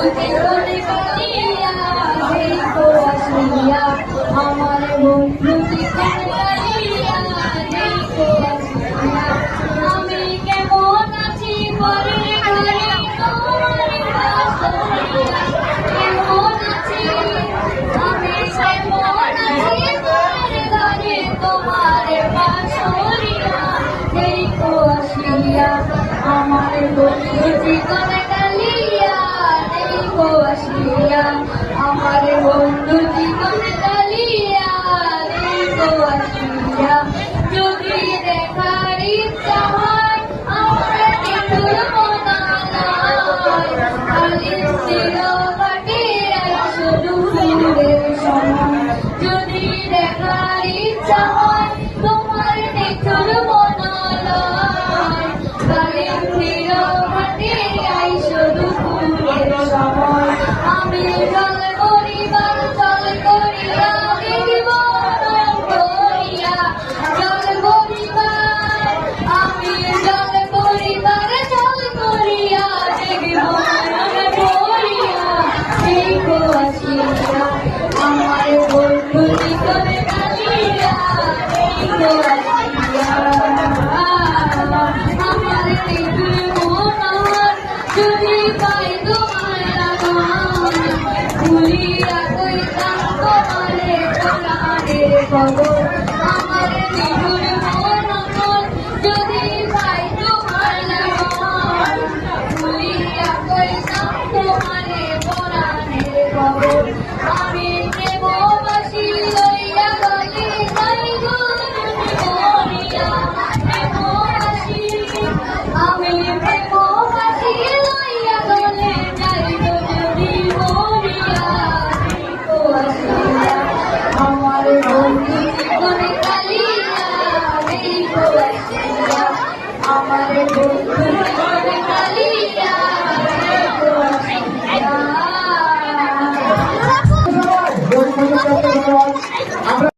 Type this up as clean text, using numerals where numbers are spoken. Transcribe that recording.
জীবনে কালিয়া দেখো আসিয়া আমার বন্ধু জীবনে কালিয়া দেখো আসিয়া আমি কেমন আছি পরের ঘরে তোমার বাসরিয়া কেমন আছি আমি কেমন আছি পরের ঘরে তোমার বাসরিয়া দেখো আসিয়া আমার বন্ধু জীবনে কালিয়া দেখো আসিয়া আমার বন্ধু জীবনে কালিয়া দেখো আসিয়া যদি দেখার ইচ্ছা হয় আমার দেখুর মনা নয় খালি ছিল কাটিয়ে শুধু ফুলের সময় যদি দেখার ইচ্ছা হয় তোমার দেখুর মনা নয় খালি ছিল কাটিয়ে শুধু ফুলের সময় আমি জল করিবার জল করিয়া দেখব করিয়া জল করিবার আমি জল করিবার জল করিয়া দেখব করিয়া দেখো আসিয়া আমার বন্ধু জীবনে কালিয়া দেখো আসিয়া আমার দেখুর মনোহর যদি পাই তোমার লাগন ভুলিয়া কইতাম তোমারে কোরআনের খবর আমার দেখুর মনোহর যদি পাই তোমার লাগন ভুলিয়া কইতাম তোমারে কোরআনের খবর আমি প্রেমবাসী লইয়া গলি যাই মরিয়া প্রেমবাসী আমি প্রেমবাসী লইয়া গলে যাই যদি মরিয়া দেখো আসিয়া আমার বন্ধু জীবনে কালিয়া দেখো আসিয়া আমার বন্ধু জীবনে কালিয়া দেখো আসিয়া